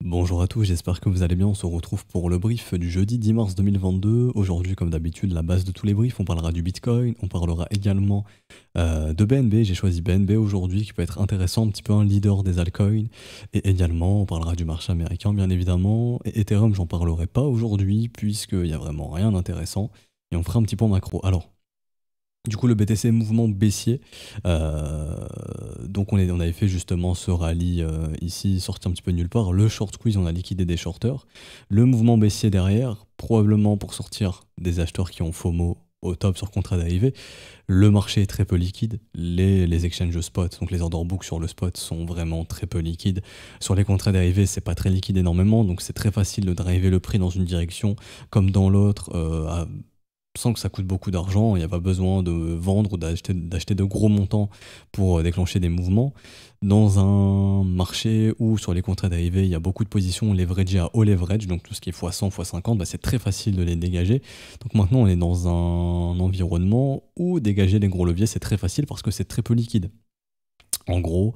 Bonjour à tous, j'espère que vous allez bien. On se retrouve pour le brief du jeudi 10 mars 2022. Aujourd'hui, comme d'habitude, la base de tous les briefs, on parlera du Bitcoin, on parlera également de BNB. J'ai choisi BNB aujourd'hui qui peut être intéressant, un petit peu un leader des altcoins. Et également, on parlera du marché américain, bien évidemment. Et Ethereum, j'en parlerai pas aujourd'hui puisqu'il n'y a vraiment rien d'intéressant. Et on fera un petit point macro. Alors, du coup, le BTC mouvement baissier. Donc, on avait fait justement ce rallye ici, sorti un petit peu de nulle part. Le short squeeze, on a liquidé des shorters. Le mouvement baissier derrière, probablement pour sortir des acheteurs qui ont FOMO au top sur contrat dérivé. Le marché est très peu liquide. Les exchanges spot, donc les order books sur le spot, sont vraiment très peu liquides. Sur les contrats dérivés, c'est pas très liquide énormément. Donc, c'est très facile de driver le prix dans une direction comme dans l'autre. Sans que ça coûte beaucoup d'argent, il n'y a pas besoin de vendre ou d'acheter de gros montants pour déclencher des mouvements. Dans un marché où sur les contrats dérivés, il y a beaucoup de positions leveragées à haut leverage, donc tout ce qui est x100, x50, bah c'est très facile de les dégager. Donc maintenant, on est dans un environnement où dégager les gros leviers, c'est très facile parce que c'est très peu liquide. En gros,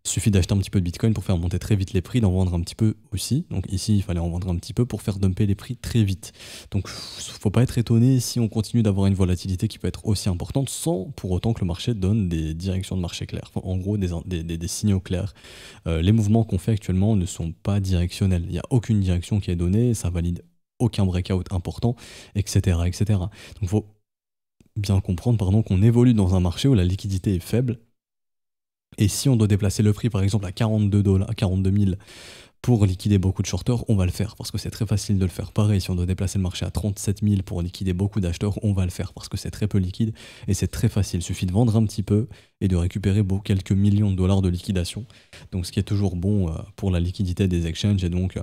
il suffit d'acheter un petit peu de Bitcoin pour faire monter très vite les prix, d'en vendre un petit peu aussi. Donc ici, il fallait en vendre un petit peu pour faire dumper les prix très vite. Donc faut pas être étonné si on continue d'avoir une volatilité qui peut être aussi importante sans pour autant que le marché donne des directions de marché claires. Enfin, en gros, des signaux clairs. Les mouvements qu'on fait actuellement ne sont pas directionnels. Il n'y a aucune direction qui est donnée, ça valide aucun breakout important, etc. etc. Donc il faut bien comprendre qu'on évolue dans un marché où la liquidité est faible. Et si on doit déplacer le prix par exemple à 42 $, à 42 000 pour liquider beaucoup de shorters, on va le faire parce que c'est très facile de le faire. Pareil, si on doit déplacer le marché à 37 000 pour liquider beaucoup d'acheteurs, on va le faire parce que c'est très peu liquide et c'est très facile. Il suffit de vendre un petit peu et de récupérer quelques millions de dollars de liquidation. Donc ce qui est toujours bon pour la liquidité des exchanges et donc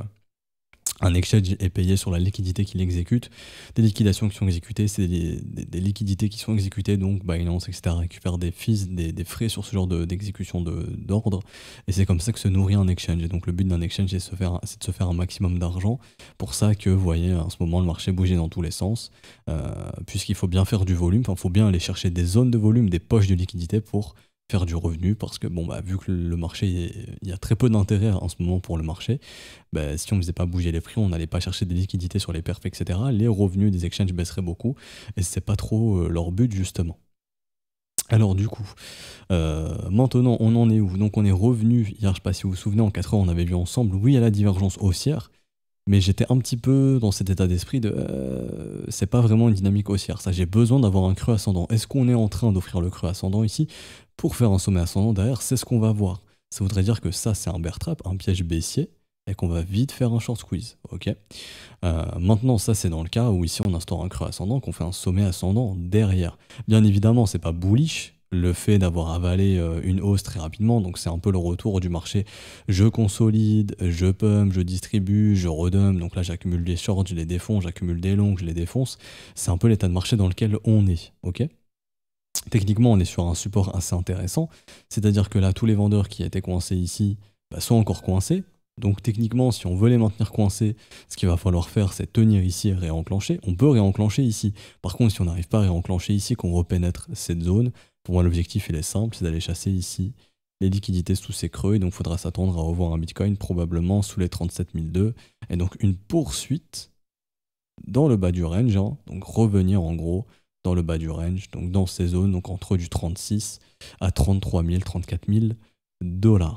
un exchange est payé sur la liquidité qu'il exécute. Des liquidations qui sont exécutées, c'est des liquidités qui sont exécutées, donc Binance, etc. récupère des fees, des frais sur ce genre d'exécution d'ordre. Et c'est comme ça que se nourrit un exchange. Et donc le but d'un exchange, c'est de se faire un maximum d'argent. Pour ça que, vous voyez, en ce moment, le marché bougeait dans tous les sens. Puisqu'il faut bien faire du volume, il faut bien aller chercher des zones de volume, des poches de liquidité pour faire du revenu, parce que bon bah vu que le marché, il y a très peu d'intérêt en ce moment pour le marché, bah, si on ne faisait pas bouger les prix, on n'allait pas chercher des liquidités sur les perfs, etc. Les revenus des exchanges baisseraient beaucoup, et c'est pas trop leur but justement. Alors du coup, maintenant on en est où? Donc on est revenu, hier je sais pas si vous vous souvenez, en 4 heures on avait vu ensemble, oui il y a la divergence haussière, mais j'étais un petit peu dans cet état d'esprit de c'est pas vraiment une dynamique haussière. Ça, j'ai besoin d'avoir un creux ascendant. Est-ce qu'on est en train d'offrir le creux ascendant ici pour faire un sommet ascendant derrière? C'est ce qu'on va voir. Ça voudrait dire que ça, c'est un bear trap, un piège baissier, et qu'on va vite faire un short squeeze. Ok. Maintenant, ça, c'est dans le cas où ici on instaure un creux ascendant, qu'on fait un sommet ascendant derrière. Bien évidemment, c'est pas bullish, le fait d'avoir avalé une hausse très rapidement, donc c'est un peu le retour du marché. Je consolide, je pump, je distribue, je redump, donc là j'accumule des shorts, je les défonce, j'accumule des longs, je les défonce. C'est un peu l'état de marché dans lequel on est, ok? Techniquement, on est sur un support assez intéressant, c'est-à-dire que là, tous les vendeurs qui étaient coincés ici sont encore coincés. Donc techniquement, si on veut les maintenir coincés, ce qu'il va falloir faire, c'est tenir ici et réenclencher. On peut réenclencher ici. Par contre, si on n'arrive pas à réenclencher ici, qu'on repénètre cette zone, pour moi, l'objectif, il est simple, c'est d'aller chasser ici les liquidités sous ces creux. Et donc, il faudra s'attendre à revoir un Bitcoin probablement sous les 37 002. Et donc, une poursuite dans le bas du range. Hein, donc, revenir en gros dans le bas du range, donc dans ces zones, donc entre du 36 à 33 000, 34 000 $.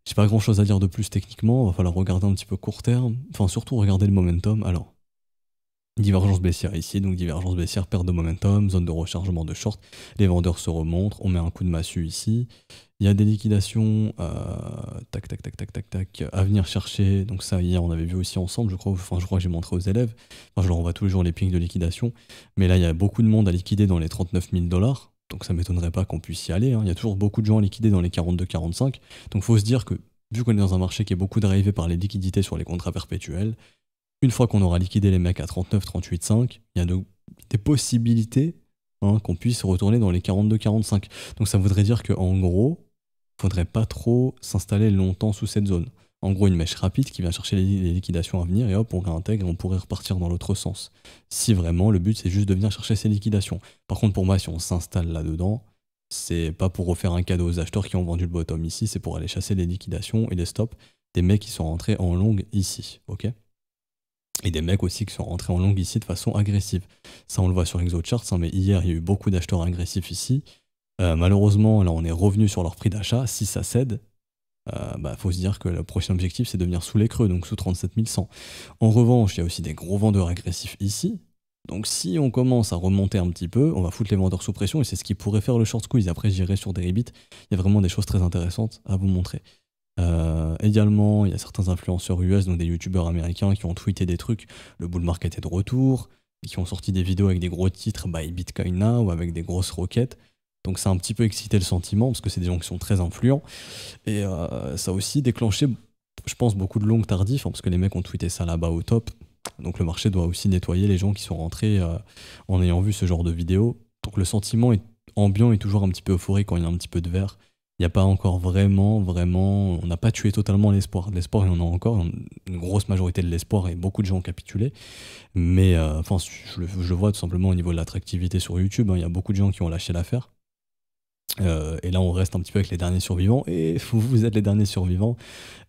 J'ai pas grand chose à dire de plus techniquement, va falloir regarder un petit peu court terme, enfin surtout regarder le momentum. Alors, divergence baissière ici, donc divergence baissière, perte de momentum, zone de rechargement de short, les vendeurs se remontrent, on met un coup de massue ici, il y a des liquidations, tac tac tac tac tac tac, à venir chercher, donc ça hier on avait vu aussi ensemble, je crois que j'ai montré aux élèves, enfin je leur envoie tous les jours les pings de liquidation, mais là il y a beaucoup de monde à liquider dans les 39 000 $, donc ça m'étonnerait pas qu'on puisse y aller, hein. Il y a toujours beaucoup de gens à liquider dans les 42-45, donc faut se dire que vu qu'on est dans un marché qui est beaucoup drivé par les liquidités sur les contrats perpétuels, une fois qu'on aura liquidé les mecs à 39, 38, 5, il y a des possibilités qu'on puisse retourner dans les 42, 45. Donc ça voudrait dire qu'en gros, il ne faudrait pas trop s'installer longtemps sous cette zone. En gros, une mèche rapide qui vient chercher les liquidations à venir et hop, on réintègre et on pourrait repartir dans l'autre sens. Si vraiment le but c'est juste de venir chercher ces liquidations. Par contre, pour moi, si on s'installe là-dedans, c'est pas pour refaire un cadeau aux acheteurs qui ont vendu le bottom ici, c'est pour aller chasser les liquidations et les stops. des mecs qui sont rentrés en long ici, ok? Et des mecs aussi qui sont rentrés en long ici de façon agressive. Ça, on le voit sur ExoCharts, hein, mais hier, il y a eu beaucoup d'acheteurs agressifs ici. Malheureusement, là, on est revenu sur leur prix d'achat. Si ça cède, faut se dire que le prochain objectif, c'est de venir sous les creux, donc sous 37 100. En revanche, il y a aussi des gros vendeurs agressifs ici. Donc si on commence à remonter un petit peu, on va foutre les vendeurs sous pression, et c'est ce qui pourrait faire le short squeeze. Après, j'irai sur des Deribit. Il y a vraiment des choses très intéressantes à vous montrer. Également, il y a certains influenceurs US, donc des youtubeurs américains, qui ont tweeté des trucs. Le bull market est de retour, et qui ont sorti des vidéos avec des gros titres Buy Bitcoin Now ou avec des grosses roquettes. Donc ça a un petit peu excité le sentiment, parce que c'est des gens qui sont très influents. Et ça a aussi déclenché, je pense, beaucoup de longues tardifs, hein, parce que les mecs ont tweeté ça là-bas au top. Donc le marché doit aussi nettoyer les gens qui sont rentrés en ayant vu ce genre de vidéo. Donc le sentiment ambiant est toujours un petit peu euphorique quand il y a un petit peu de vert. Il n'y a pas encore vraiment, on n'a pas tué totalement l'espoir. L'espoir, il y en a encore, une grosse majorité de l'espoir et beaucoup de gens ont capitulé. Mais je le vois tout simplement au niveau de l'attractivité sur YouTube, hein, il y a beaucoup de gens qui ont lâché l'affaire. Et là, on reste un petit peu avec les derniers survivants. Et vous êtes les derniers survivants.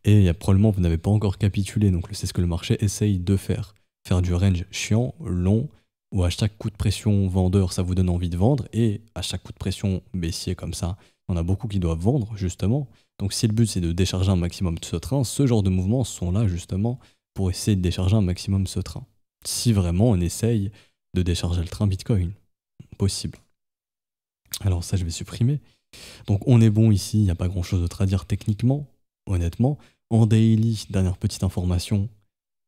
Et probablement, vous n'avez pas encore capitulé. Donc, c'est ce que le marché essaye de faire. Faire du range chiant, long, où à chaque coup de pression vendeur, ça vous donne envie de vendre. Et à chaque coup de pression baissier comme ça, on a beaucoup qui doivent vendre, justement. Donc, si le but, c'est de décharger un maximum de ce train, ce genre de mouvements sont là, justement, pour essayer de décharger un maximum ce train. Si vraiment on essaye de décharger le train Bitcoin. Possible. Alors ça, je vais supprimer. Donc on est bon ici, il n'y a pas grand-chose d'autre à dire techniquement, honnêtement. En daily, dernière petite information,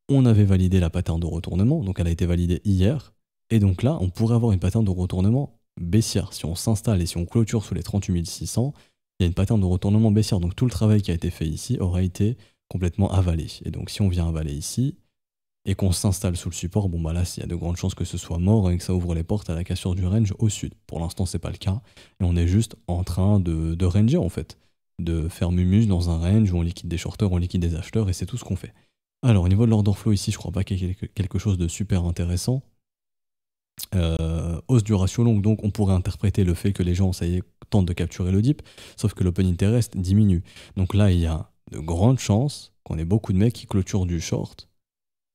on avait validé la pattern de retournement, donc elle a été validée hier. Et donc là, on pourrait avoir une pattern de retournement baissière. Si on s'installe et si on clôture sous les 38 600, il y a une pattern de retournement baissière. Donc tout le travail qui a été fait ici aura été complètement avalé. Et donc si on vient avaler ici, et qu'on s'installe sous le support, bon bah là, il y a de grandes chances que ce soit mort et que ça ouvre les portes à la cassure du range au sud. Pour l'instant, c'est pas le cas. Et on est juste en train de ranger, en fait. De faire mumus dans un range où on liquide des shorters, on liquide des acheteurs, et c'est tout ce qu'on fait. Alors, au niveau de l'order flow ici, je crois pas qu'il y ait quelque chose de super intéressant. Hausse du ratio long, donc on pourrait interpréter le fait que les gens, ça y est, tentent de capturer le dip, sauf que l'open interest diminue. Donc là, il y a de grandes chances qu'on ait beaucoup de mecs qui clôturent du short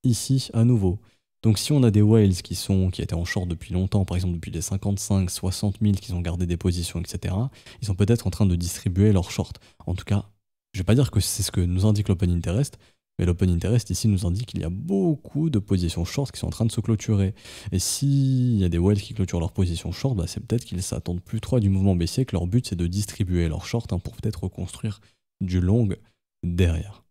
ici à nouveau. Donc si on a des whales qui étaient en short depuis longtemps, par exemple depuis les 55, 60 000, qui ont gardé des positions, etc., ils sont peut-être en train de distribuer leurs shorts. En tout cas, je vais pas dire que c'est ce que nous indique l'open interest, mais l'open interest ici nous indique qu'il y a beaucoup de positions short qui sont en train de se clôturer. Et s'il y a des whales qui clôturent leurs positions short, c'est peut-être qu'ils s'attendent plus trop à du mouvement baissier, que leur but c'est de distribuer leurs shorts pour peut-être reconstruire du long derrière.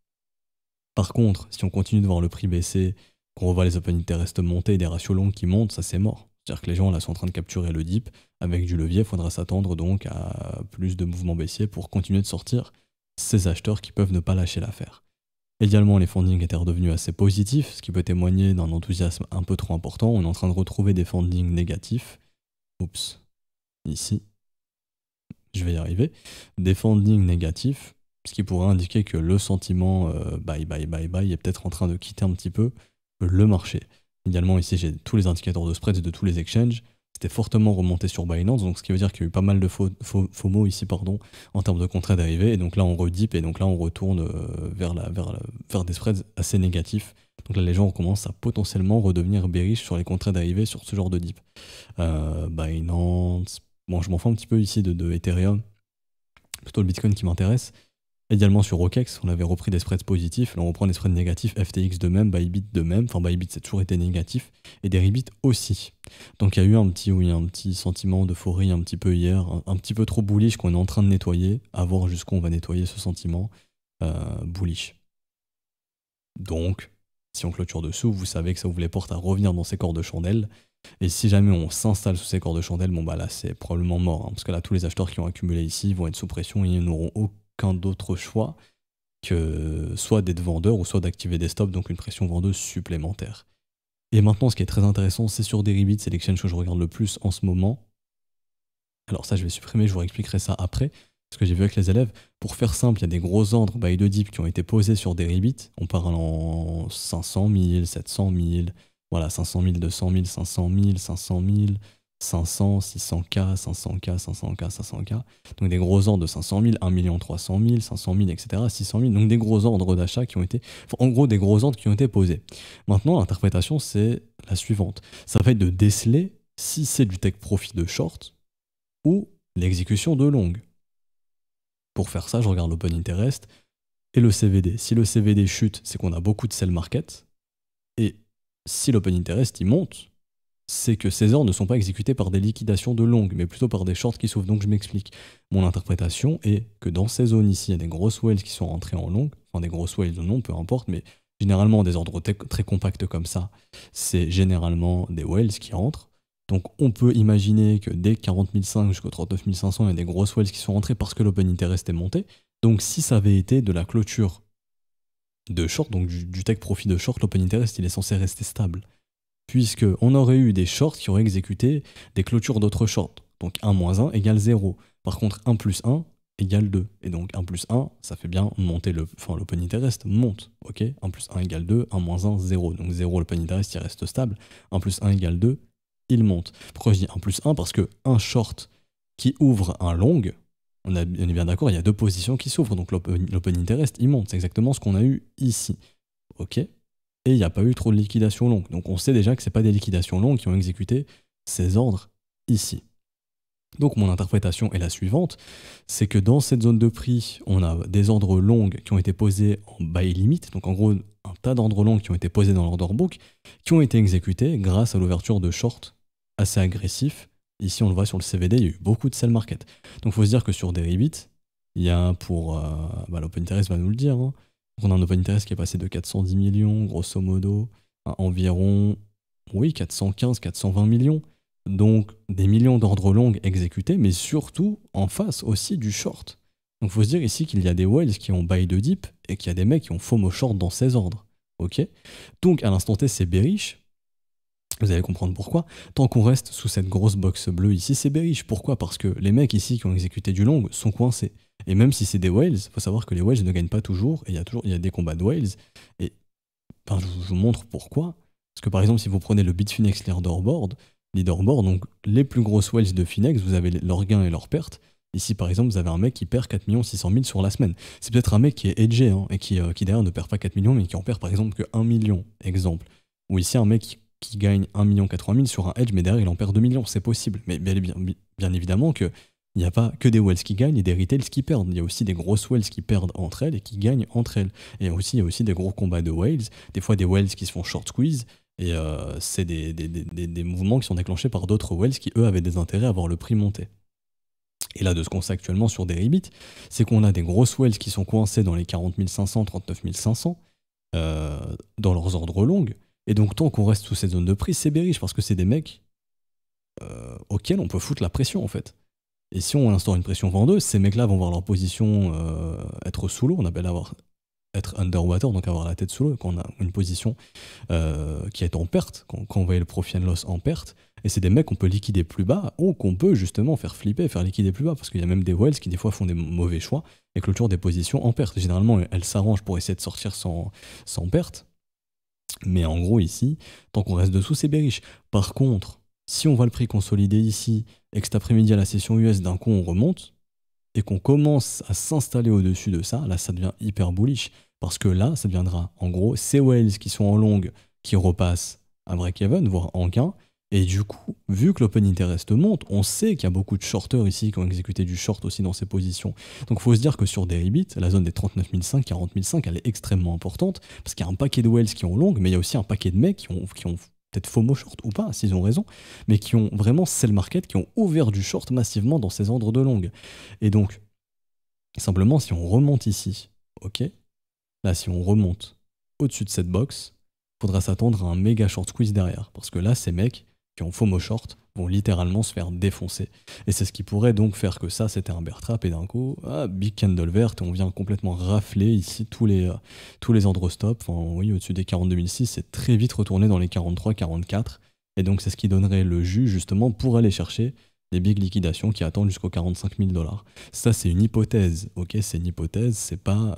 Par contre, si on continue de voir le prix baisser, qu'on revoit les open interest monter et des ratios longs qui montent, ça c'est mort. C'est-à-dire que les gens là sont en train de capturer le dip avec du levier, il faudra s'attendre donc à plus de mouvements baissiers pour continuer de sortir ces acheteurs qui peuvent ne pas lâcher l'affaire. Également, les fundings étaient redevenus assez positifs, ce qui peut témoigner d'un enthousiasme un peu trop important. On est en train de retrouver des fundings négatifs. Oups, ici, je vais y arriver. Des fundings négatifs, ce qui pourrait indiquer que le sentiment bye bye bye bye est peut-être en train de quitter un petit peu le marché. Également ici j'ai tous les indicateurs de spreads de tous les exchanges, c'était fortement remonté sur Binance, donc ce qui veut dire qu'il y a eu pas mal de FOMO ici en termes de contrats dérivés, et donc là on redip et donc là on retourne vers des spreads assez négatifs. Donc là les gens commencent à potentiellement redevenir bearish sur les contrats dérivés sur ce genre de dip. Binance, bon je m'en fous un petit peu ici de Ethereum, plutôt le Bitcoin qui m'intéresse. Également sur OKEx, on avait repris des spreads positifs, là on reprend des spreads négatifs, FTX de même, Bybit de même, enfin Bybit c'est toujours été négatif, et Deribit aussi. Donc il y a eu un petit sentiment d'euphorie un petit peu hier, un petit peu trop bullish qu'on est en train de nettoyer, à voir jusqu'où on va nettoyer ce sentiment bullish. Donc, si on clôture dessous, vous savez que ça ouvre les portes à revenir dans ces corps de chandelle, et si jamais on s'installe sous ces corps de chandelle, bon bah là c'est probablement mort, hein, parce que là tous les acheteurs qui ont accumulé ici vont être sous pression et ils n'auront aucun d'autre choix que soit d'être vendeur ou soit d'activer des stops, donc une pression vendeuse supplémentaire. Et maintenant, ce qui est très intéressant, c'est sur Deribit, c'est l'exchange que je regarde le plus en ce moment. Alors ça, je vais supprimer, je vous expliquerai ça après, parce que j'ai vu avec les élèves. Pour faire simple, il y a des gros ordres buy de dip qui ont été posés sur Deribit. On parle en 500 000, 700 000, voilà, 500 000, 200 000, 500 000, 500 000, 500, 600K, 500K, 500K, 500K. Donc des gros ordres de 500 000, 1 300 000, 500 000, etc., 600 000. Donc des gros ordres d'achat qui ont été, enfin, en gros des gros ordres qui ont été posés. Maintenant, l'interprétation, c'est la suivante. Ça va être de déceler si c'est du take profit de short ou l'exécution de long. Pour faire ça, je regarde l'open interest et le CVD. Si le CVD chute, c'est qu'on a beaucoup de sell market. Et si l'open interest il monte, c'est que ces ordres ne sont pas exécutés par des liquidations de long, mais plutôt par des shorts qui s'ouvrent. Donc je m'explique. Mon interprétation est que dans ces zones ici, il y a des grosses whales qui sont rentrées en long, enfin des grosses whales ou non, peu importe, mais généralement des ordres très compacts comme ça, c'est généralement des whales qui rentrent. Donc on peut imaginer que dès 40 500 jusqu'au 39 500, il y a des grosses whales qui sont rentrées parce que l'open interest est monté. Donc si ça avait été de la clôture de short, donc du take profit de short, l'open interest il est censé rester stable. Puisqu'on aurait eu des shorts qui auraient exécuté des clôtures d'autres shorts. Donc 1 moins 1 égale 0. Par contre 1 plus 1 égale 2. Et donc 1 plus 1, ça fait bien monter l'open interest monte. Ok, 1 plus 1 égale 2, 1 moins 1, 0. Donc 0, l'open interest il reste stable. 1 plus 1 égale 2, il monte. Pourquoi je dis 1 plus 1? Parce que un short qui ouvre un long, on est bien d'accord, il y a deux positions qui s'ouvrent. Donc l'open interest il monte. C'est exactement ce qu'on a eu ici. Ok, et il n'y a pas eu trop de liquidations longues. Donc on sait déjà que ce n'est pas des liquidations longues qui ont exécuté ces ordres ici. Donc mon interprétation est la suivante, c'est que dans cette zone de prix, on a des ordres longs qui ont été posés en buy limit, donc en gros un tas d'ordres longs qui ont été posés dans l'order book, qui ont été exécutés grâce à l'ouverture de short assez agressif. Ici on le voit sur le CVD, il y a eu beaucoup de sell market. Donc il faut se dire que sur Deribit, il y a pour, l'open interest va nous le dire, hein, on a un open interest qui est passé de 410 millions, grosso modo, à environ 415, 420 millions. Donc des millions d'ordres longs exécutés, mais surtout en face aussi du short. Donc il faut se dire ici qu'il y a des whales qui ont buy de dip et qu'il y a des mecs qui ont FOMO short dans ces ordres. Ok, donc à l'instant T c'est bearish. Vous allez comprendre pourquoi. Tant qu'on reste sous cette grosse box bleue ici, c'est bearish. Pourquoi? Parce que les mecs ici qui ont exécuté du long sont coincés. Et même si c'est des whales, il faut savoir que les whales ne gagnent pas toujours, et il y a des combats de whales. Et je vous montre pourquoi. Parce que par exemple, si vous prenez le Bitfinex leaderboard, donc les plus grosses whales de Finex, vous avez leurs gains et leurs pertes. Ici, par exemple, vous avez un mec qui perd 4 600 000 sur la semaine. C'est peut-être un mec qui est edgé, hein, et qui derrière ne perd pas 4 millions, mais qui en perd par exemple que 1 million, exemple. Ou ici, un mec qui gagne 1 80 000 sur un edge, mais derrière il en perd 2 millions, c'est possible. Mais bien évidemment qu'il n'y a pas que des whales qui gagnent et des retails qui perdent. Il y a aussi des grosses whales qui perdent entre elles et qui gagnent entre elles. Et il y a aussi des gros combats de whales, des fois des whales qui se font short squeeze, et c'est des mouvements qui sont déclenchés par d'autres whales qui, eux, avaient des intérêts à voir le prix monter. Et là, de ce qu'on sait actuellement sur Deribit, c'est qu'on a des grosses whales qui sont coincées dans les 40 500, 39 500, dans leurs ordres longs. Et donc, tant qu'on reste sous cette zone de prix, c'est bearish parce que c'est des mecs auxquels on peut foutre la pression en fait. Et si on instaure une pression vendeuse, ces mecs-là vont voir leur position être sous l'eau, on appelle être underwater, donc avoir la tête sous l'eau, quand on a une position qui est en perte, quand on voit le profit and loss en perte. Et c'est des mecs qu'on peut liquider plus bas ou qu'on peut justement faire flipper, faire liquider plus bas, parce qu'il y a même des whales qui des fois font des mauvais choix et clôturent des positions en perte. Généralement, elles s'arrangent pour essayer de sortir sans perte. Mais en gros, ici, tant qu'on reste dessous, c'est bearish. Par contre, si on voit le prix consolider ici et que cet après-midi à la session US, d'un coup, on remonte et qu'on commence à s'installer au-dessus de ça, là, ça devient hyper bullish. Parce que là, ça deviendra, en gros, ces whales qui sont en long qui repassent à break-even, voire en gain. Et du coup, vu que l'open interest monte, on sait qu'il y a beaucoup de shorters ici qui ont exécuté du short aussi dans ces positions. Donc il faut se dire que sur Deribit, la zone des 39 500, 40 500, elle est extrêmement importante, parce qu'il y a un paquet de whales qui ont long, mais il y a aussi un paquet de mecs qui ont peut-être FOMO short ou pas, s'ils ont raison, mais qui ont vraiment sell market, qui ont ouvert du short massivement dans ces ordres de long. Et donc, simplement, si on remonte ici, ok, là, si on remonte au-dessus de cette box, il faudra s'attendre à un méga short squeeze derrière, parce que là, ces mecs qui ont FOMO short vont littéralement se faire défoncer. Et c'est ce qui pourrait donc faire que ça, c'était un bear trap, et d'un coup, big candle verte, et on vient complètement rafler ici tous les ordres stop. Enfin, oui, au-dessus des 42 006, c'est très vite retourné dans les 43, 44. Et donc, c'est ce qui donnerait le jus, justement, pour aller chercher les big liquidations qui attendent jusqu'aux 45 000 $. Ça, c'est une hypothèse, ok? C'est une hypothèse, c'est pas...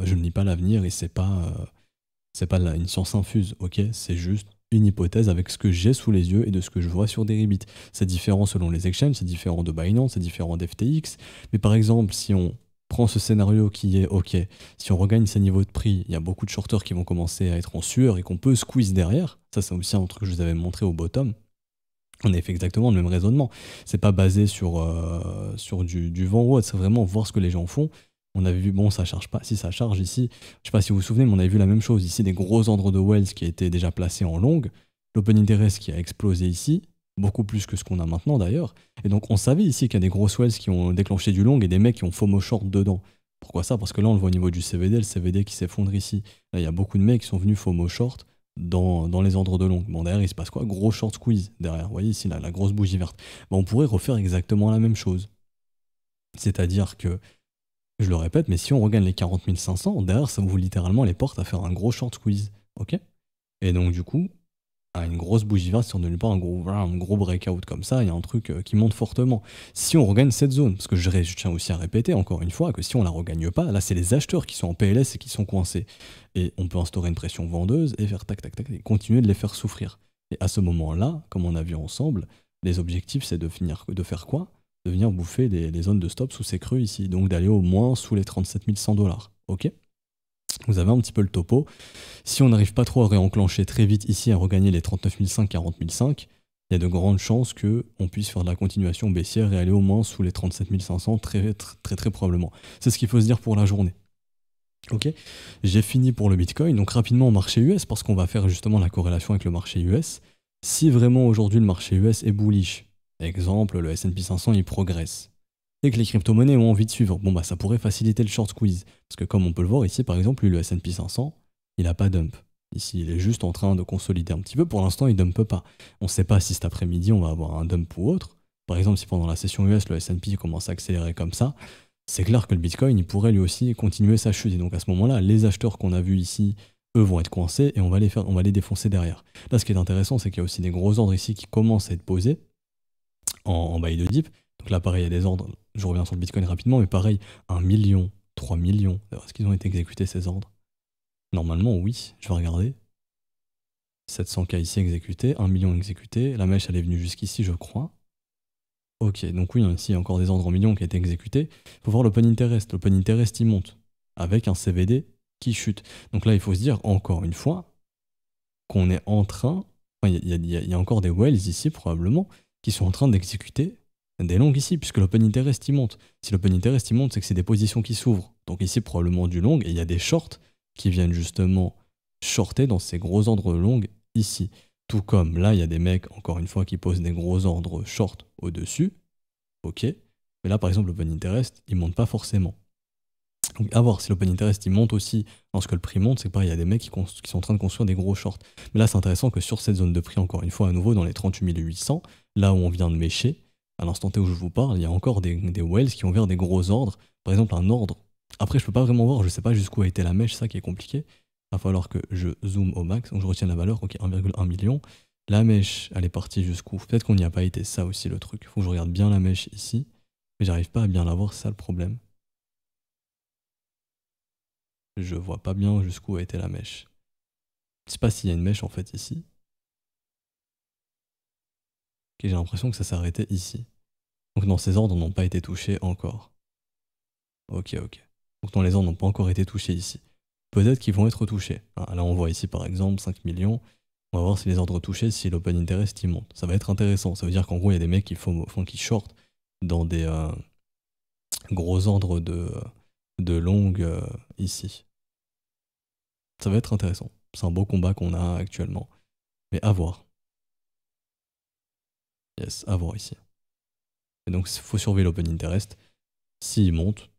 je ne lis pas l'avenir, et c'est pas une science infuse, ok? C'est juste une hypothèse avec ce que j'ai sous les yeux et de ce que je vois sur Deribit. C'est différent selon les exchanges, c'est différent de Binance, c'est différent d'FTX. Mais par exemple, si on prend ce scénario qui est OK, si on regagne ces niveaux de prix, il y a beaucoup de shorters qui vont commencer à être en sueur et qu'on peut squeeze derrière. Ça, c'est aussi un truc que je vous avais montré au bottom. On a fait exactement le même raisonnement. C'est pas basé sur du vent ou autre, c'est vraiment voir ce que les gens font. On avait vu, bon, ça charge pas. Si ça charge ici, je sais pas si vous vous souvenez, mais on avait vu la même chose. Ici, des gros ordres de Wells qui étaient déjà placés en longue. L'open interest qui a explosé ici, beaucoup plus que ce qu'on a maintenant d'ailleurs. Et donc, on savait ici qu'il y a des grosses Wells qui ont déclenché du long et des mecs qui ont FOMO short dedans. Pourquoi ça? Parce que là, on le voit au niveau du CVD, le CVD qui s'effondre ici. Là, il y a beaucoup de mecs qui sont venus FOMO short dans les ordres de longue. Bon, derrière, il se passe quoi? Gros short squeeze derrière. Vous voyez ici, là, la grosse bougie verte. Bon, on pourrait refaire exactement la même chose. C'est-à-dire que, je le répète, mais si on regagne les 40 500, derrière, ça ouvre littéralement les portes à faire un gros short squeeze. Ok? Et donc, du coup, à une grosse bougie verte, si on ne donne pas un gros breakout comme ça, il y a un truc qui monte fortement. Si on regagne cette zone, parce que je tiens aussi à répéter encore une fois que si on la regagne pas, là c'est les acheteurs qui sont en PLS et qui sont coincés. Et on peut instaurer une pression vendeuse et faire tac tac tac et continuer de les faire souffrir. Et à ce moment-là, comme on a vu ensemble, les objectifs c'est de faire quoi? De venir bouffer les zones de stop sous ces creux ici, donc d'aller au moins sous les 37 100 $. Ok? Vous avez un petit peu le topo. Si on n'arrive pas trop à réenclencher très vite ici, à regagner les 39 500, 40 500, il y a de grandes chances qu'on puisse faire de la continuation baissière et aller au moins sous les 37 500 très probablement. C'est ce qu'il faut se dire pour la journée. Ok, j'ai fini pour le Bitcoin, donc rapidement au marché US, parce qu'on va faire justement la corrélation avec le marché US. Si vraiment aujourd'hui le marché US est bullish, exemple le S&P 500 il progresse, et que les crypto-monnaies ont envie de suivre, bon bah ça pourrait faciliter le short squeeze. Parce que comme on peut le voir ici par exemple, le S&P 500, il n'a pas dump. Ici il est juste en train de consolider un petit peu, pour l'instant il dump pas. On ne sait pas si cet après-midi on va avoir un dump ou autre. Par exemple si pendant la session US le S&P commence à accélérer comme ça, c'est clair que le Bitcoin il pourrait lui aussi continuer sa chute. Et donc à ce moment-là, les acheteurs qu'on a vus ici, eux vont être coincés et on va les défoncer derrière. Là ce qui est intéressant c'est qu'il y a aussi des gros ordres ici qui commencent à être posés en buy de dip. Donc là, pareil, il y a des ordres. Je reviens sur le Bitcoin rapidement, mais pareil, 1 million, 3 millions. Est-ce qu'ils ont été exécutés ces ordres? Normalement, oui. Je vais regarder. 700K ici exécutés, 1 million exécuté. La mèche, elle est venue jusqu'ici, je crois. Ok, donc oui, ici, il y a encore des ordres en millions qui ont été exécutés. Il faut voir l'open interest. L'open interest, il monte avec un CVD qui chute. Donc là, il faut se dire, encore une fois, qu'on est en train... Il y a encore des wells ici, probablement, qui sont en train d'exécuter des longues ici, puisque l'open interest il monte. Si l'open interest il monte, c'est que c'est des positions qui s'ouvrent. Donc ici, probablement du long, et il y a des shorts qui viennent justement shorter dans ces gros ordres longues ici. Tout comme là, il y a des mecs, encore une fois, qui posent des gros ordres short au-dessus. Ok. Mais là, par exemple, l'open interest, il monte pas forcément. Donc à voir si l'open interest il monte aussi lorsque le prix monte, c'est pareil, il y a des mecs qui sont en train de construire des gros shorts. Mais là, c'est intéressant que sur cette zone de prix, encore une fois, à nouveau, dans les 38 800, là où on vient de mécher, à l'instant T où je vous parle, il y a encore des whales qui ont ouvert des gros ordres. Par exemple, un ordre. Après, je peux pas vraiment voir, je sais pas jusqu'où a été la mèche, ça qui est compliqué. Il va falloir que je zoome au max, donc je retiens la valeur, ok, 1,1 million. La mèche, elle est partie jusqu'où? Peut-être qu'on n'y a pas été, ça aussi le truc. Il faut que je regarde bien la mèche ici, mais j'arrive pas à bien la voir, c'est ça le problème. Je vois pas bien jusqu'où a été la mèche. Je sais pas s'il y a une mèche en fait ici. Ok, j'ai l'impression que ça s'est arrêté ici. Donc non, ces ordres n'ont pas été touchés encore. Ok, ok. Donc non, les ordres n'ont pas encore été touchés ici. Peut-être qu'ils vont être touchés. Ah, là, on voit ici par exemple 5 millions. On va voir si les ordres touchés, si l'open interest il monte. Ça va être intéressant. Ça veut dire qu'en gros, il y a des mecs qui short dans des gros ordres de longue ici. Ça va être intéressant. C'est un beau combat qu'on a actuellement. Mais à voir. Yes, à voir ici. Et donc, il faut surveiller l'open interest. S'il monte,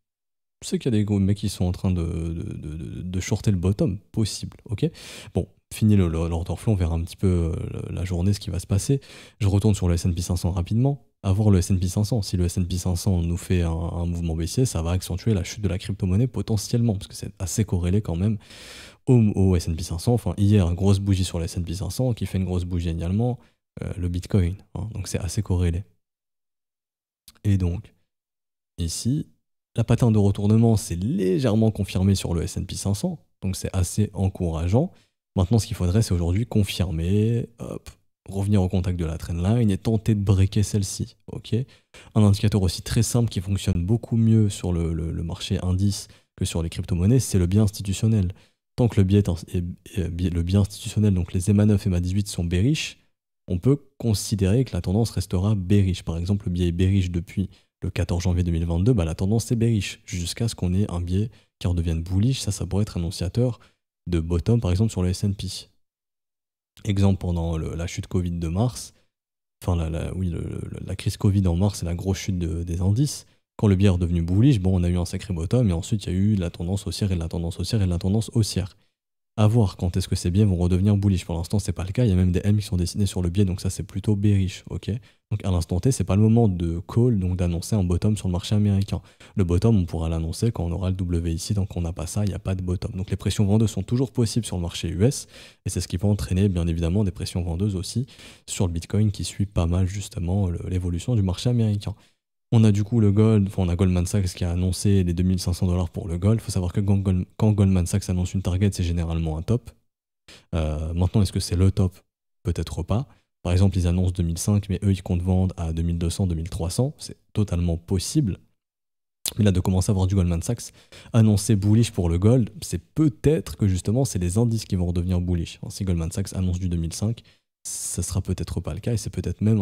c'est qu'il y a des gros mecs qui sont en train de shorter le bottom, possible, ok? Bon, fini l'order flow, on verra un petit peu la journée, ce qui va se passer. Je retourne sur le S&P 500 rapidement. À voir le S&P 500. Si le S&P 500 nous fait un mouvement baissier, ça va accentuer la chute de la crypto-monnaie potentiellement, parce que c'est assez corrélé quand même au S&P 500. Enfin, hier, une grosse bougie sur le S&P 500 qui fait une grosse bougie également, le Bitcoin. Hein, donc c'est assez corrélé. Et donc, ici, la pattern de retournement s'est légèrement confirmée sur le S&P 500, donc c'est assez encourageant. Maintenant, ce qu'il faudrait, c'est aujourd'hui confirmer, hop, revenir au contact de la trendline et tenter de breaker celle-ci. Ok. Un indicateur aussi très simple qui fonctionne beaucoup mieux sur le marché indice que sur les crypto-monnaies, c'est le biais institutionnel. Tant que le biais institutionnel, donc les EMA9 et EMA18 sont bearish, on peut considérer que la tendance restera bearish. Par exemple, le biais est bearish depuis le 14 janvier 2022, bah, la tendance est bearish, jusqu'à ce qu'on ait un biais qui redevienne bullish. Ça pourrait être annonciateur de bottom, par exemple, sur le S&P. Exemple, pendant la chute Covid de mars, enfin la crise Covid en mars et la grosse chute des indices, quand le biais est redevenu bullish, bon, on a eu un sacré bottom, et ensuite il y a eu la tendance haussière et la tendance haussière et la tendance haussière. À voir quand est-ce que ces biais vont redevenir bullish. Pour l'instant, c'est pas le cas. Il y a même des M qui sont dessinés sur le biais, donc ça c'est plutôt bearish. Ok. Donc à l'instant T, c'est pas le moment de call, donc d'annoncer un bottom sur le marché américain. Le bottom, on pourra l'annoncer quand on aura le W ici. Tant qu'on n'a pas ça, il n'y a pas de bottom. Donc les pressions vendeuses sont toujours possibles sur le marché US, et c'est ce qui peut entraîner bien évidemment des pressions vendeuses aussi sur le Bitcoin qui suit pas mal justement l'évolution du marché américain. On a du coup le gold, enfin on a Goldman Sachs qui a annoncé les 2500 $ pour le gold. Il faut savoir que quand Goldman Sachs annonce une target, c'est généralement un top. Maintenant, est-ce que c'est le top? Peut-être pas. Par exemple, ils annoncent 2005, mais eux, ils comptent vendre à 2200, 2300. C'est totalement possible. Mais là, de commencer à voir du Goldman Sachs annoncer bullish pour le gold, c'est peut-être que justement, c'est les indices qui vont redevenir bullish. Alors, si Goldman Sachs annonce du 2005, ça sera peut-être pas le cas, et c'est peut-être même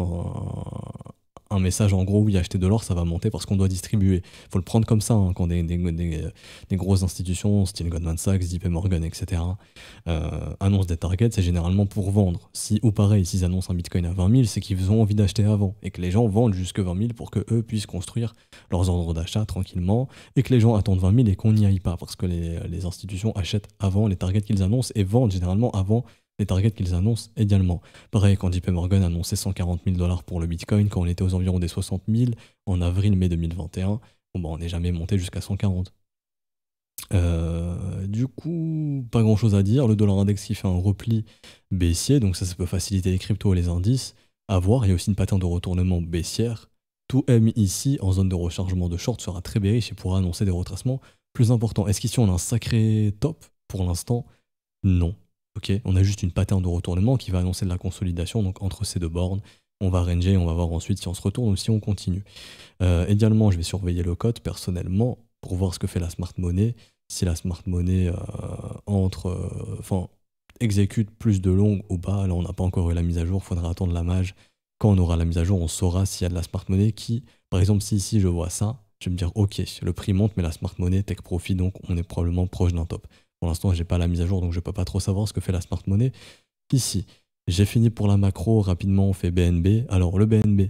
un message en gros, oui, acheter de l'or, ça va monter parce qu'on doit distribuer. Il faut le prendre comme ça, hein, quand des grosses institutions, style Goldman Sachs, JP Morgan, etc., annoncent des targets, c'est généralement pour vendre. Ou pareil, s'ils annoncent un Bitcoin à 20 000, c'est qu'ils ont envie d'acheter avant, et que les gens vendent jusque 20 000 pour qu'eux puissent construire leurs ordres d'achat tranquillement, et que les gens attendent 20 000 et qu'on n'y aille pas, parce que les institutions achètent avant les targets qu'ils annoncent et vendent généralement avant les targets qu'ils annoncent également. Pareil, quand JP Morgan annonçait 140 000 $ pour le Bitcoin, quand on était aux environs des 60 000 en avril-mai 2021, bon, bah, on n'est jamais monté jusqu'à 140. Du coup, pas grand chose à dire. Le dollar index qui fait un repli baissier, donc ça peut faciliter les cryptos et les indices. À voir, il y a aussi une pattern de retournement baissière. Tout M ici, en zone de rechargement de short, sera très bearish et pourra annoncer des retracements plus importants. Est-ce qu'ici on a un sacré top? Pour l'instant, non. Ok, on a juste une pattern de retournement qui va annoncer de la consolidation, donc entre ces deux bornes, on va ranger, on va voir ensuite si on se retourne ou si on continue. Également, je vais surveiller le code personnellement pour voir ce que fait la smart money. Si la smart money exécute plus de longues ou pas, là on n'a pas encore eu la mise à jour, il faudra attendre la mage. Quand on aura la mise à jour, on saura s'il y a de la smart money qui, par exemple, si ici je vois ça, je vais me dire ok, le prix monte, mais la smart money take profit, donc on est probablement proche d'un top. Pour l'instant, j'ai pas la mise à jour, donc je peux pas trop savoir ce que fait la smart money. Ici, j'ai fini pour la macro. Rapidement, on fait BNB. Alors, le BNB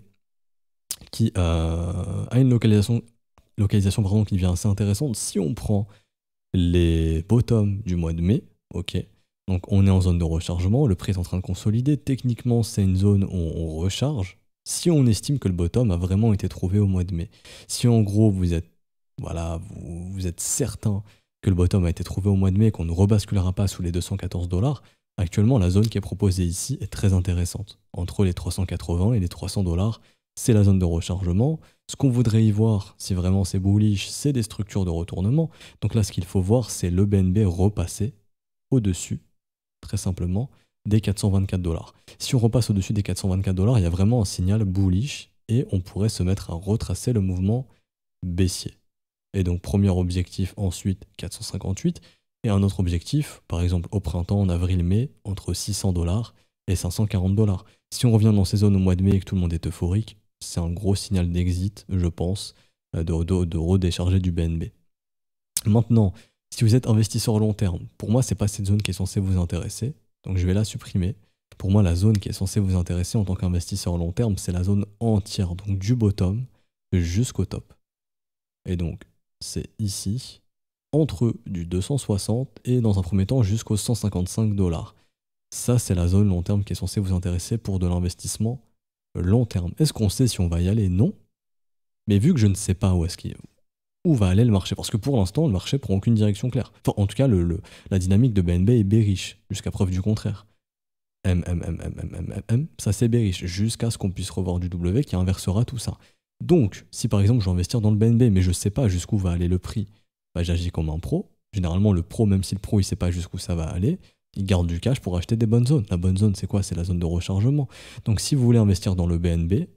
qui a une localisation qui devient assez intéressante. Si on prend les bottoms du mois de mai, ok, donc on est en zone de rechargement, le prix est en train de consolider. Techniquement, c'est une zone où on recharge. Si on estime que le bottom a vraiment été trouvé au mois de mai. Si en gros, vous êtes certain que le bottom a été trouvé au mois de mai et qu'on ne rebasculera pas sous les 214 $, actuellement, la zone qui est proposée ici est très intéressante. Entre les 380 et les 300 $, c'est la zone de rechargement. Ce qu'on voudrait y voir, si vraiment c'est bullish, c'est des structures de retournement. Donc là, ce qu'il faut voir, c'est le BNB repasser au-dessus, très simplement, des 424 $. Si on repasse au-dessus des 424 $, il y a vraiment un signal bullish et on pourrait se mettre à retracer le mouvement baissier. Et donc, premier objectif, ensuite 458. Et un autre objectif, par exemple au printemps, en avril-mai, entre 600 $ et 540 $. Si on revient dans ces zones au mois de mai et que tout le monde est euphorique, c'est un gros signal d'exit, je pense, de redécharger du BNB. Maintenant, si vous êtes investisseur long terme, pour moi, c'est pas cette zone qui est censée vous intéresser. Donc, je vais la supprimer. Pour moi, la zone qui est censée vous intéresser en tant qu'investisseur long terme, c'est la zone entière, donc du bottom jusqu'au top. Et donc, c'est ici, entre du 260 et dans un premier temps jusqu'aux 155 $. Ça, c'est la zone long terme qui est censée vous intéresser pour de l'investissement long terme. Est-ce qu'on sait si on va y aller? Non. Mais vu que je ne sais pas où va aller le marché, parce que pour l'instant, le marché prend aucune direction claire. Enfin, en tout cas, la dynamique de BNB est bearish, jusqu'à preuve du contraire. Ça c'est bearish, jusqu'à ce qu'on puisse revoir du W qui inversera tout ça. Donc, si par exemple je veux investir dans le BNB, mais je ne sais pas jusqu'où va aller le prix, bah, j'agis comme un pro. Généralement, le pro, même si le pro ne sait pas jusqu'où ça va aller, ils gardent du cash pour acheter des bonnes zones. La bonne zone, c'est quoi? C'est la zone de rechargement. Donc si vous voulez investir dans le BNB,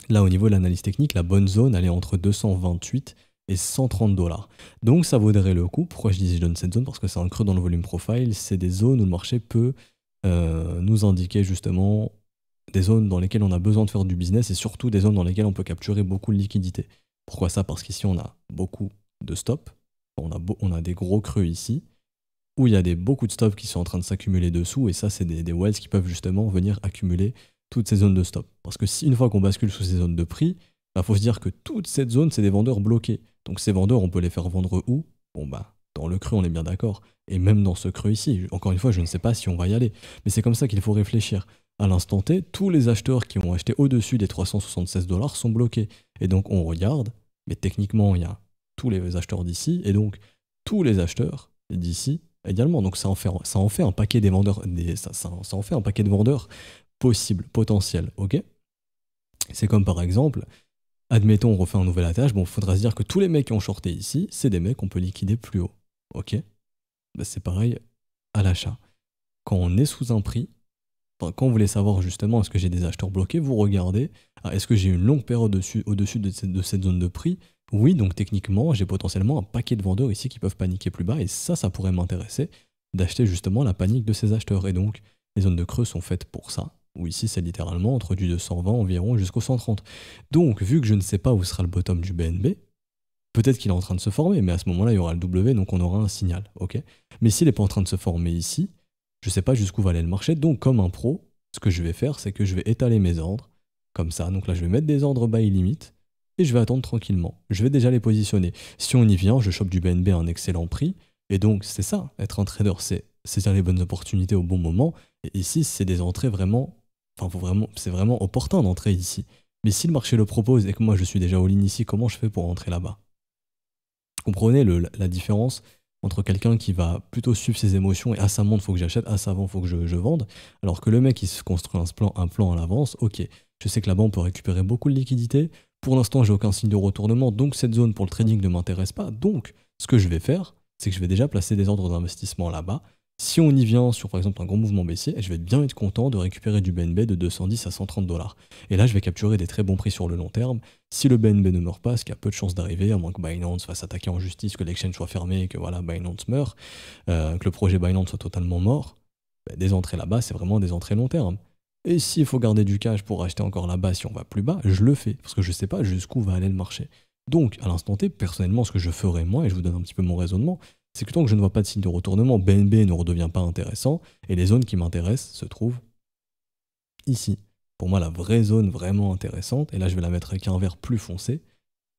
là au niveau de l'analyse technique, la bonne zone, elle est entre 228 et 130 dollars. Donc ça vaudrait le coup. Pourquoi je dis je donne cette zone? Parce que c'est un creux dans le volume profile. C'est des zones où le marché peut nous indiquer justement des zones dans lesquelles on a besoin de faire du business et surtout des zones dans lesquelles on peut capturer beaucoup de liquidités. Pourquoi ça? Parce qu'ici on a beaucoup de stops. On a des gros creux ici où il y a beaucoup de stops qui sont en train de s'accumuler dessous et ça c'est des whales qui peuvent justement venir accumuler toutes ces zones de stop. Parce que si une fois qu'on bascule sous ces zones de prix, il faut se dire que toute cette zone, c'est des vendeurs bloqués. Donc ces vendeurs, on peut les faire vendre où? Bon bah, dans le creux, on est bien d'accord. Et même dans ce creux ici, encore une fois, je ne sais pas si on va y aller. Mais c'est comme ça qu'il faut réfléchir. À l'instant T, tous les acheteurs qui ont acheté au-dessus des 376 dollars sont bloqués. Et donc on regarde, mais techniquement, il y a tous les acheteurs d'ici, et donc tous les acheteurs d'ici également. Donc ça en fait un paquet des vendeurs, ça en fait un paquet de vendeurs possibles, potentiels, ok? C'est comme par exemple, admettons, on refait un nouvel attelage, bon, il faudra se dire que tous les mecs qui ont shorté ici, c'est des mecs qu'on peut liquider plus haut, ok? Bah, c'est pareil à l'achat. Quand on est sous un prix, enfin, quand vous voulez savoir justement est-ce que j'ai des acheteurs bloqués, vous regardez, est-ce que j'ai une longue période au-dessus de cette zone de prix? Oui, donc techniquement, j'ai potentiellement un paquet de vendeurs ici qui peuvent paniquer plus bas, et ça pourrait m'intéresser d'acheter justement la panique de ces acheteurs. Et donc, les zones de creux sont faites pour ça, où ici c'est littéralement entre du 220 environ jusqu'au 130. Donc, vu que je ne sais pas où sera le bottom du BNB, peut-être qu'il est en train de se former, mais à ce moment-là, il y aura le W, donc on aura un signal, ok? Mais s'il n'est pas en train de se former ici, je ne sais pas jusqu'où va aller le marché, donc comme un pro, ce que je vais faire, c'est que je vais étaler mes ordres, comme ça. Donc là, je vais mettre des ordres buy limit, et je vais attendre tranquillement. Je vais déjà les positionner. Si on y vient, je chope du BNB à un excellent prix, et donc c'est ça, être un trader, c'est saisir les bonnes opportunités au bon moment, et ici, c'est des entrées vraiment, c'est vraiment opportun d'entrer ici. Mais si le marché le propose et que moi je suis déjà all-in ici, comment je fais pour rentrer là-bas? Comprenez la différence entre quelqu'un qui va plutôt suivre ses émotions et à ça monte, faut que j'achète, à ça vend, faut que je vende, alors que le mec qui se construit un plan à l'avance, ok, je sais que là-bas on peut récupérer beaucoup de liquidités, pour l'instant j'ai aucun signe de retournement, donc cette zone pour le trading ne m'intéresse pas, donc ce que je vais faire, c'est que je vais déjà placer des ordres d'investissement là-bas. Si on y vient sur par exemple un gros mouvement baissier, je vais bien être content de récupérer du BNB de 210 à 130 dollars. Et là, je vais capturer des très bons prix sur le long terme. Si le BNB ne meurt pas, ce qui a peu de chances d'arriver, à moins que Binance fasse attaquer en justice, que l'exchange soit fermé et que voilà, Binance meurt, que le projet Binance soit totalement mort, des entrées là-bas, c'est vraiment des entrées long terme. Et s'il faut garder du cash pour acheter encore là-bas si on va plus bas, je le fais, parce que je ne sais pas jusqu'où va aller le marché. Donc, à l'instant T, personnellement, ce que je ferais moi, et je vous donne un petit peu mon raisonnement, c'est que tant que je ne vois pas de signe de retournement, BNB ne redevient pas intéressant, et les zones qui m'intéressent se trouvent ici. Pour moi, la vraie zone vraiment intéressante, et là je vais la mettre avec un vert plus foncé,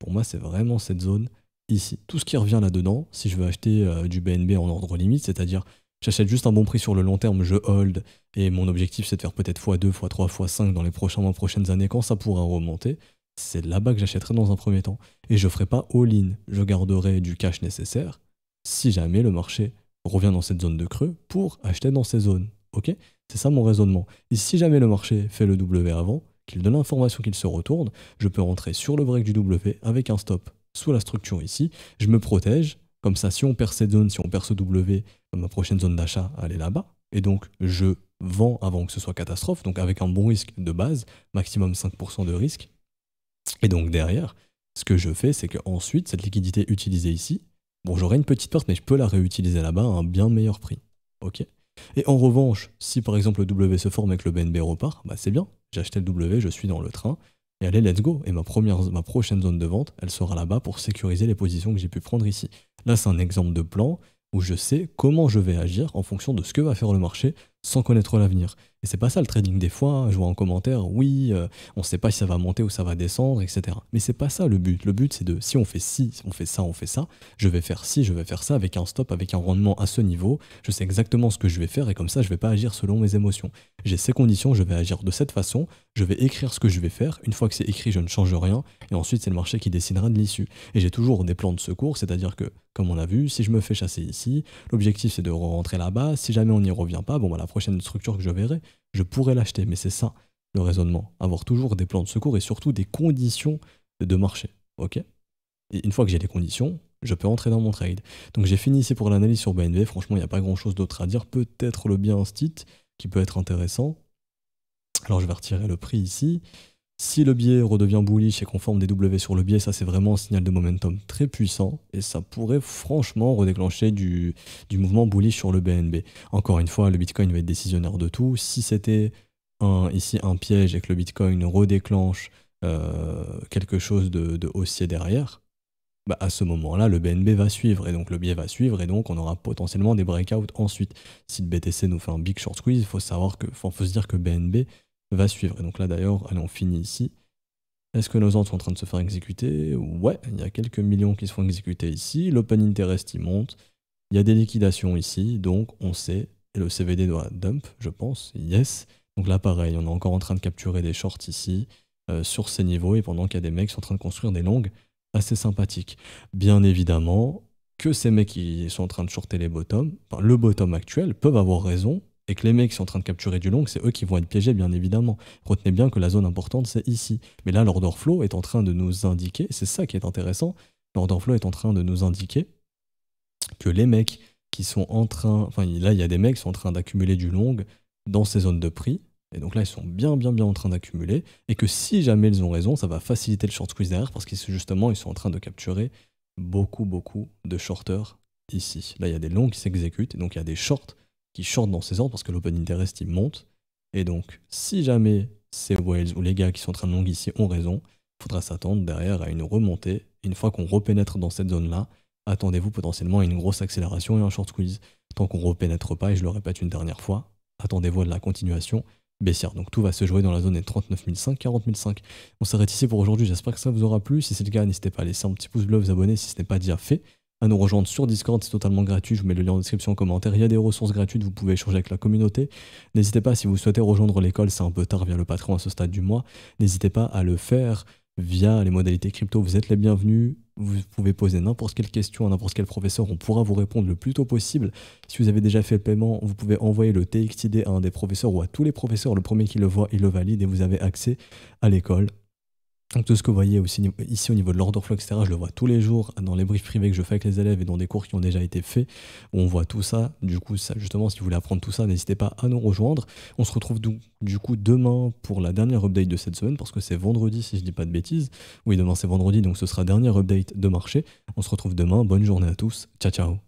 pour moi c'est vraiment cette zone ici. Tout ce qui revient là-dedans, si je veux acheter du BNB en ordre limite, c'est-à-dire j'achète juste un bon prix sur le long terme, je hold, et mon objectif c'est de faire peut-être x2, x3, x5 dans les prochains mois, prochaines années, quand ça pourra remonter, c'est là-bas que j'achèterai dans un premier temps. Et je ne ferai pas all-in, je garderai du cash nécessaire, si jamais le marché revient dans cette zone de creux, pour acheter dans ces zones. Ok? C'est ça mon raisonnement. Et si jamais le marché fait le W avant, qu'il donne l'information qu'il se retourne, je peux rentrer sur le break du W avec un stop sous la structure ici, je me protège, comme ça si on perd cette zone, si on perd ce W, ma prochaine zone d'achat, elle est là-bas, et donc je vends avant que ce soit catastrophe, donc avec un bon risque de base, maximum 5% de risque, et donc derrière, ce que je fais, c'est qu'ensuite, cette liquidité utilisée ici, bon, j'aurai une petite perte, mais je peux la réutiliser là-bas à un bien meilleur prix. Ok? Et en revanche, si par exemple le W se forme et que le BNB repart, bah c'est bien. J'ai acheté le W, je suis dans le train, et allez, let's go. Et ma prochaine zone de vente, elle sera là-bas pour sécuriser les positions que j'ai pu prendre ici. Là, c'est un exemple de plan où je sais comment je vais agir en fonction de ce que va faire le marché sans connaître l'avenir. Et c'est pas ça le trading des fois, je vois en commentaire, oui, on sait pas si ça va monter ou ça va descendre, etc. Mais c'est pas ça le but. Le but c'est de, si on fait ci, on fait ça, je vais faire ci, je vais faire ça avec un stop, avec un rendement à ce niveau, je sais exactement ce que je vais faire et comme ça je vais pas agir selon mes émotions. J'ai ces conditions, je vais agir de cette façon, je vais écrire ce que je vais faire, une fois que c'est écrit je ne change rien, et ensuite c'est le marché qui décidera de l'issue. Et j'ai toujours des plans de secours, c'est-à-dire que, comme on a vu, si je me fais chasser ici, l'objectif c'est de rentrer là-bas, si jamais on n'y revient pas, bon bah la prochaine structure que je verrai, je pourrais l'acheter, mais c'est ça le raisonnement. Avoir toujours des plans de secours et surtout des conditions de marché. Ok? Et une fois que j'ai les conditions, je peux entrer dans mon trade. Donc j'ai fini ici pour l'analyse sur BNB. Franchement, il n'y a pas grand chose d'autre à dire. Peut-être le biais instit qui peut être intéressant. Alors je vais retirer le prix ici. Si le biais redevient bullish et qu'on forme des W sur le biais, ça c'est vraiment un signal de momentum très puissant et ça pourrait franchement redéclencher du mouvement bullish sur le BNB. Encore une fois, le Bitcoin va être décisionnaire de tout. Si c'était ici un piège et que le Bitcoin redéclenche quelque chose de haussier derrière, bah à ce moment-là, le BNB va suivre et donc le biais va suivre et donc on aura potentiellement des breakouts ensuite. Si le BTC nous fait un big short squeeze, il faut se dire que BNB va suivre. Et donc là d'ailleurs, allez, on finit ici. Est-ce que nos ordres sont en train de se faire exécuter? Ouais, il y a quelques millions qui se font exécuter ici. L'open interest il monte. Il y a des liquidations ici, donc on sait. Et le CVD doit dump, je pense. Yes. Donc là pareil, on est encore en train de capturer des shorts ici sur ces niveaux et pendant qu'il y a des mecs qui sont en train de construire des longues assez sympathiques. Bien évidemment que ces mecs qui sont en train de shorter les bottoms, enfin, le bottom actuel, peuvent avoir raison et que les mecs qui sont en train de capturer du long, c'est eux qui vont être piégés, bien évidemment. Retenez bien que la zone importante, c'est ici. Mais là, l'order flow est en train de nous indiquer, c'est ça qui est intéressant, l'order flow est en train de nous indiquer que les mecs qui sont en train, enfin là, il y a des mecs qui sont en train d'accumuler du long dans ces zones de prix, et donc là, ils sont bien en train d'accumuler, et que si jamais ils ont raison, ça va faciliter le short squeeze derrière, parce que justement, ils sont en train de capturer beaucoup de shorters ici. Là, il y a des longs qui s'exécutent, et donc il y a des shorts qui shortent dans ces ordres parce que l'open interest il monte. Et donc, si jamais ces whales ou les gars qui sont en train de long ici ont raison, il faudra s'attendre derrière à une remontée. Une fois qu'on repénètre dans cette zone-là, attendez-vous potentiellement à une grosse accélération et un short squeeze. Tant qu'on repénètre pas, et je le répète une dernière fois, attendez-vous à de la continuation baissière. Donc tout va se jouer dans la zone des 39 500, 40 500. On s'arrête ici pour aujourd'hui. J'espère que ça vous aura plu. Si c'est le cas, n'hésitez pas à laisser un petit pouce bleu, vous abonner si ce n'est pas déjà fait, à nous rejoindre sur Discord, c'est totalement gratuit, je vous mets le lien en description en commentaire, il y a des ressources gratuites, vous pouvez échanger avec la communauté. N'hésitez pas, si vous souhaitez rejoindre l'école, c'est un peu tard via le Patreon à ce stade du mois, n'hésitez pas à le faire via les modalités crypto, vous êtes les bienvenus, vous pouvez poser n'importe quelle question à n'importe quel professeur, on pourra vous répondre le plus tôt possible. Si vous avez déjà fait le paiement, vous pouvez envoyer le TXID à un des professeurs ou à tous les professeurs, le premier qui le voit, il le valide et vous avez accès à l'école. Donc tout ce que vous voyez aussi ici au niveau de l'order flow, etc., je le vois tous les jours dans les briefs privés que je fais avec les élèves et dans des cours qui ont déjà été faits, où on voit tout ça. Du coup, ça, justement, si vous voulez apprendre tout ça, n'hésitez pas à nous rejoindre. On se retrouve du coup demain pour la dernière update de cette semaine, parce que c'est vendredi si je dis pas de bêtises. Oui, demain c'est vendredi, donc ce sera dernière update de marché. On se retrouve demain, bonne journée à tous, ciao ciao.